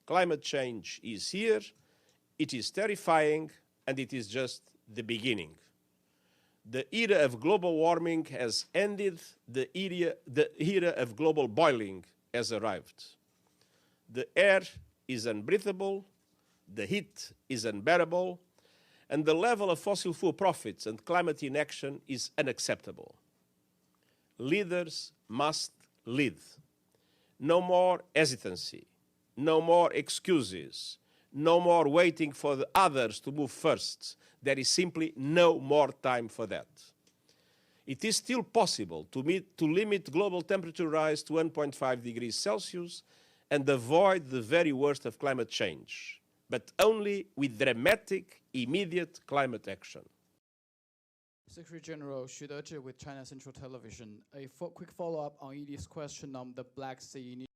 Climate change is here, it is terrifying, and it is just the beginning. The era of global warming has ended, the era of global boiling has arrived. The air is unbreathable, the heat is unbearable, and the level of fossil fuel profits and climate inaction is unacceptable. Leaders must lead. No more hesitancy, no more excuses, no more waiting for the others to move first. There is simply no more time for that. It is still possible to limit global temperature rise to 1.5 degrees Celsius and avoid the very worst of climate change, but only with dramatic, immediate climate action. Secretary General Xu Dezhi with China Central Television. A quick follow-up on Edith's question on the Black Sea initiative.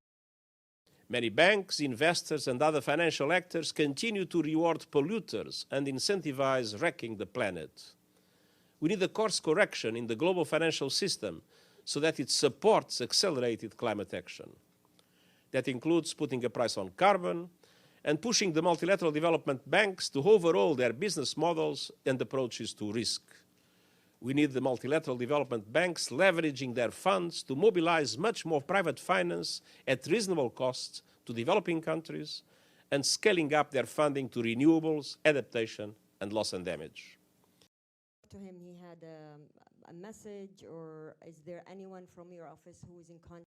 Many banks, investors, and other financial actors continue to reward polluters and incentivize wrecking the planet. We need a course correction in the global financial system so that it supports accelerated climate action. That includes putting a price on carbon and pushing the multilateral development banks to overhaul their business models and approaches to risk. We need the multilateral development banks leveraging their funds to mobilize much more private finance at reasonable costs to developing countries and scaling up their funding to renewables, adaptation, and loss and damage. To him, he had a message, or is there anyone from your office who is in contact?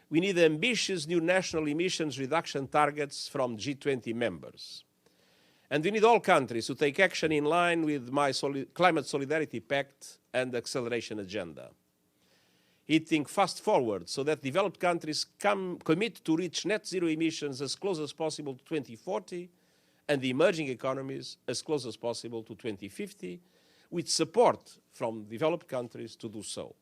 We need ambitious new national emissions reduction targets from G20 members. And we need all countries to take action in line with my Climate Solidarity Pact and Acceleration Agenda. Hitting fast forward so that developed countries commit to reach net zero emissions as close as possible to 2040 and the emerging economies as close as possible to 2050, with support from developed countries to do so.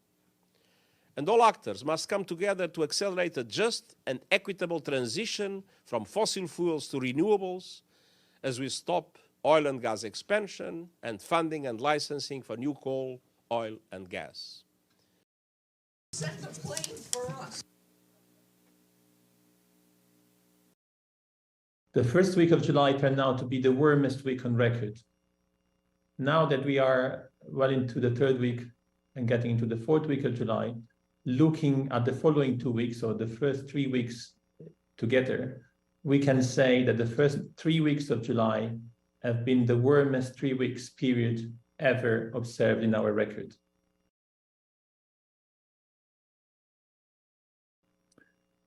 And all actors must come together to accelerate a just and equitable transition from fossil fuels to renewables, as we stop oil and gas expansion and funding and licensing for new coal, oil and gas. Send the plane for us. The first week of July turned out to be the warmest week on record. Now that we are well into the third week and getting into the fourth week of July, looking at the following 2 weeks, or the first 3 weeks together, we can say that the first 3 weeks of July have been the warmest 3 weeks period ever observed in our record.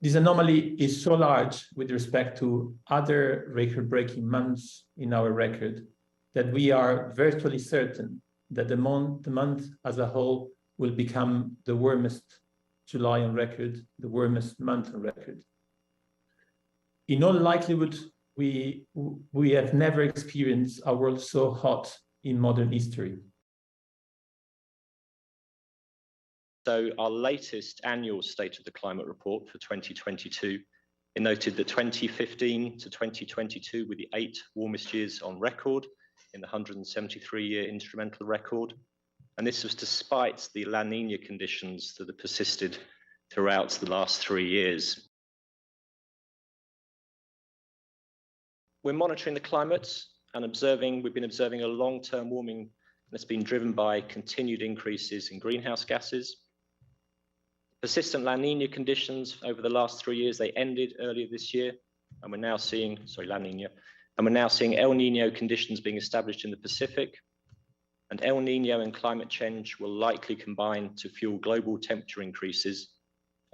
This anomaly is so large with respect to other record-breaking months in our record that we are virtually certain that the month as a whole will become the warmest July on record, the warmest month on record. In all likelihood, we have never experienced a world so hot in modern history. So our latest annual State of the Climate report for 2022, it noted that 2015 to 2022 were the 8 warmest years on record in the 173-year instrumental record. And this was despite the La Nina conditions that have persisted throughout the last 3 years. We're monitoring the climate and we've been observing a long-term warming that's been driven by continued increases in greenhouse gases. Persistent La Nina conditions over the last 3 years, they ended earlier this year, and we're now seeing, La Nina, and we're now seeing El Nino conditions being established in the Pacific. And El Nino and climate change will likely combine to fuel global temperature increases,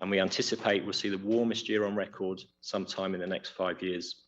and we anticipate we'll see the warmest year on record sometime in the next 5 years.